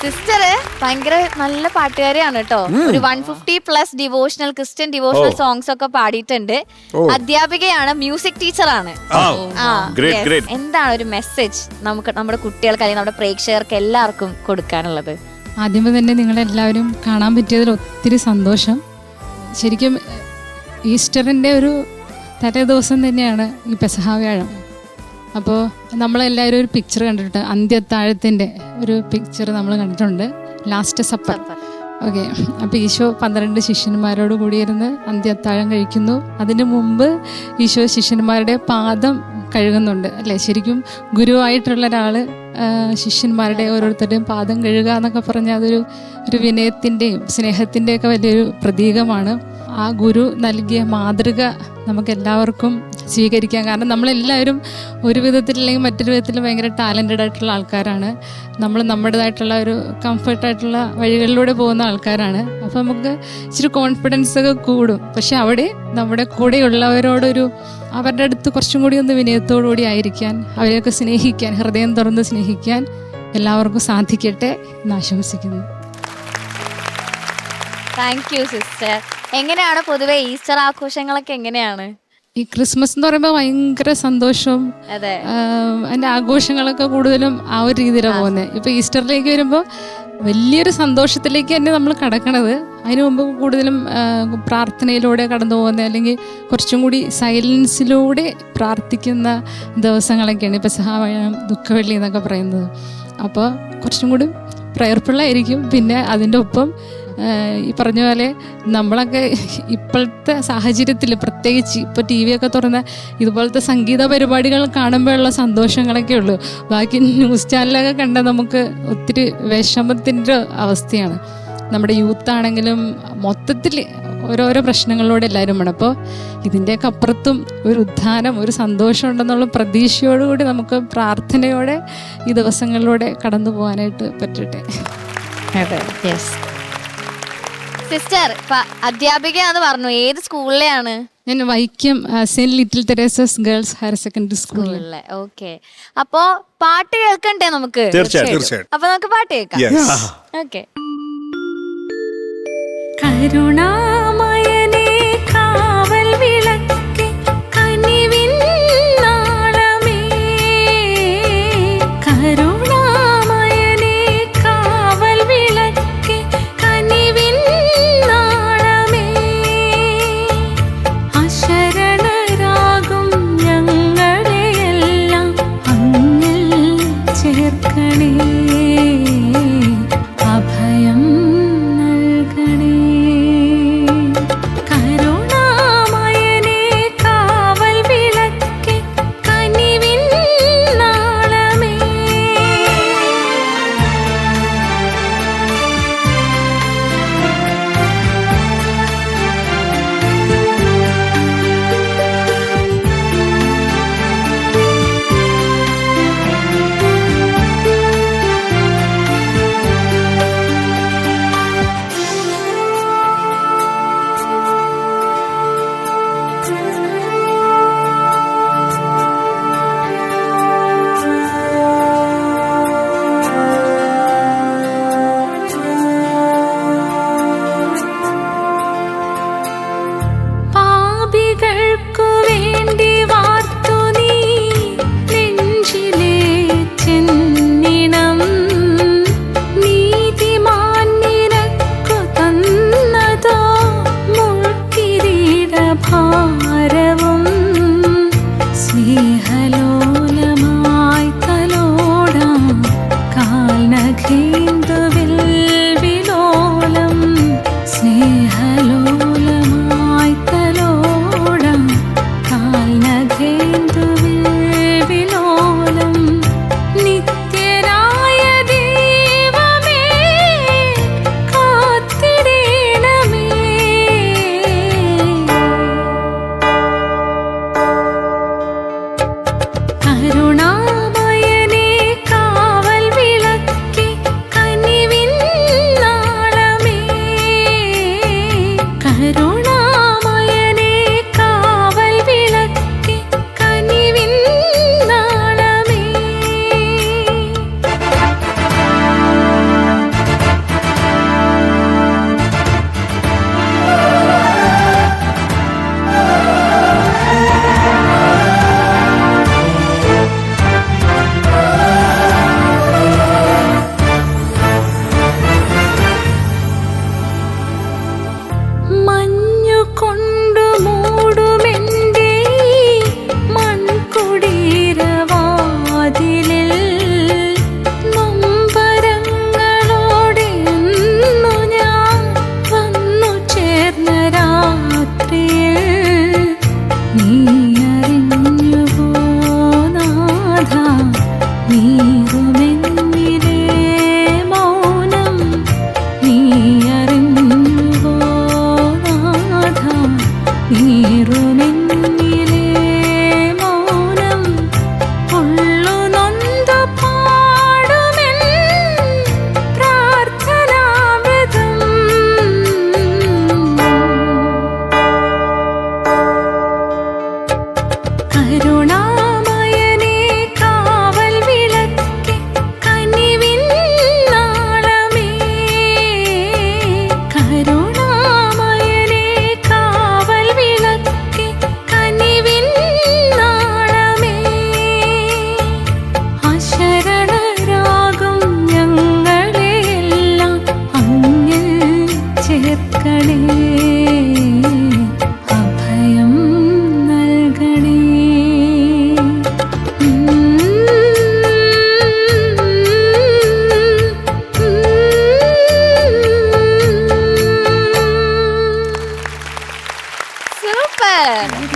Sister ഭയങ്കര നല്ല പാട്ടുകാരിയാണ് കേട്ടോ. ഒരു 150+ ഡിവോഷണൽ ക്രിസ്ത്യൻ ഡിവോഷണൽ സോങ്സ് ഒക്കെ പാടിയിട്ടുണ്ട്. അധ്യാപികയാണ്, മ്യൂസിക് ടീച്ചറാണ്. എന്താണ് ഒരു മെസ്സേജ് നമുക്ക് നമ്മുടെ കുട്ടികൾക്ക് അല്ലെങ്കിൽ നമ്മുടെ പ്രേക്ഷകർക്ക് എല്ലാവർക്കും കൊടുക്കാനുള്ളത്? ആദ്യമേ തന്നെ നിങ്ങളെല്ലാവരും കാണാൻ പറ്റിയതിൽ ഒത്തിരി സന്തോഷം. ശരിക്കും ഈസ്റ്ററിൻ്റെ ഒരു തലേ ദിവസം തന്നെയാണ് ഈ പെസഹ വ്യാഴം. അപ്പോൾ നമ്മളെല്ലാവരും ഒരു പിക്ചർ കണ്ടിട്ടുണ്ട്, അന്ത്യത്താഴത്തിൻ്റെ ഒരു പിക്ചർ നമ്മൾ കണ്ടിട്ടുണ്ട്, ലാസ്റ്റ് സപ്പർ. ഓക്കെ, അപ്പോൾ ഈശോ 12 ശിഷ്യന്മാരോട് കൂടിയിരുന്ന് അന്ത്യത്താഴം കഴിക്കുന്നു. അതിന് മുമ്പ് ഈശോ ശിഷ്യന്മാരുടെ പാദം കഴുകുന്നുണ്ട് അല്ലേ? ശരിക്കും ഗുരുവായിട്ടുള്ള ഒരാൾ ശിഷ്യന്മാരുടെ ഓരോരുത്തരുടെയും പാദം കഴുകുക എന്നൊക്കെ പറഞ്ഞാൽ ഒരു വിനയത്തിൻ്റെയും സ്നേഹത്തിൻ്റെയൊക്കെ വലിയൊരു പ്രതീകമാണ്. ആ ഗുരു നൽകിയ മാതൃക നമുക്കെല്ലാവർക്കും സ്വീകരിക്കാം. കാരണം നമ്മളെല്ലാവരും ഒരു വിധത്തിൽ അല്ലെങ്കിൽ മറ്റൊരു വിധത്തിൽ ഭയങ്കര ടാലൻറ്റഡ് ആയിട്ടുള്ള ആൾക്കാരാണ്. നമ്മൾ നമ്മുടേതായിട്ടുള്ള ഒരു കംഫർട്ടായിട്ടുള്ള വഴികളിലൂടെ പോകുന്ന ആൾക്കാരാണ്. അപ്പോൾ നമുക്ക് ഇച്ചിരി കോൺഫിഡൻസ് ഒക്കെ കൂടും. പക്ഷെ അവിടെ നമ്മുടെ കൂടെയുള്ളവരോടൊരു അവരുടെ അടുത്ത് കുറച്ചും കൂടി ഒന്ന് വിനയത്തോടു കൂടി ആയിരിക്കാൻ, അവരെയൊക്കെ സ്നേഹിക്കാൻ, ഹൃദയം തുറന്ന് സ്നേഹിക്കാൻ എല്ലാവർക്കും സാധിക്കട്ടെ എന്ന് ആശംസിക്കുന്നു. Thank you sister. എങ്ങനെയാണ് പൊതുവെ ഈസ്റ്റർ ആഘോഷങ്ങളൊക്കെ എങ്ങനെയാണ്? ഈ ക്രിസ്മസ് എന്ന് പറയുമ്പോൾ ഭയങ്കര സന്തോഷവും അതിൻ്റെ ആഘോഷങ്ങളൊക്കെ കൂടുതലും ആ ഒരു രീതിയിലാണ് പോകുന്നത്. ഇപ്പോൾ ഈസ്റ്ററിലേക്ക് വരുമ്പോൾ വലിയൊരു സന്തോഷത്തിലേക്ക് തന്നെ നമ്മൾ കടക്കണത്. അതിനു മുമ്പ് കൂടുതലും പ്രാർത്ഥനയിലൂടെ കടന്നു പോകുന്നത്, അല്ലെങ്കിൽ കുറച്ചും കൂടി സൈലൻസിലൂടെ പ്രാർത്ഥിക്കുന്ന ദിവസങ്ങളൊക്കെയാണ് ഇപ്പോൾ പെസഹ വ്യാഴം, ദുഃഖവെള്ളി എന്നൊക്കെ പറയുന്നത്. അപ്പോൾ കുറച്ചും കൂടി പ്രയർഫുള്ളായിരിക്കും. പിന്നെ അതിൻ്റെ ഒപ്പം ഈ പറഞ്ഞ പോലെ നമ്മളൊക്കെ ഇപ്പോഴത്തെ സാഹചര്യത്തിൽ പ്രത്യേകിച്ച് ഇപ്പോൾ TV ഒക്കെ തുറന്ന ഇതുപോലത്തെ സംഗീത പരിപാടികൾ കാണുമ്പോഴുള്ള സന്തോഷങ്ങളൊക്കെ ഉള്ളൂ. ബാക്കി ന്യൂസ് ചാനലൊക്കെ കണ്ടാൽ നമുക്ക് ഒത്തിരി വിഷമത്തിൻ്റെ അവസ്ഥയാണ്. നമ്മുടെ യൂത്താണെങ്കിലും മൊത്തത്തിൽ ഓരോരോ പ്രശ്നങ്ങളിലൂടെ എല്ലാവരും വേണം. അപ്പോൾ ഇതിൻ്റെയൊക്കെ അപ്പുറത്തും ഒരു ഉദ്ധാനം, ഒരു സന്തോഷം ഉണ്ടെന്നുള്ള പ്രതീക്ഷയോടുകൂടി നമുക്ക് പ്രാർത്ഥനയോടെ ഈ ദിവസങ്ങളിലൂടെ കടന്നു പോകാനായിട്ട് പറ്റട്ടെ. അതെ, യെസ്. സിസ്റ്റർ അധ്യാപികയാന്ന് പറഞ്ഞു, ഏത് സ്കൂളിലെയാണ്? ഞാൻ Vaikom saint little Teresa's girls higher secondary സ്കൂളിലെ. ഓക്കെ, അപ്പോ പാട്ട് കേൾക്കണ്ടേ നമുക്ക്? തീർച്ചയായിട്ടും. അപ്പൊ നമുക്ക് പാട്ട് കേൾക്കാം. ഓക്കെ. കരുണ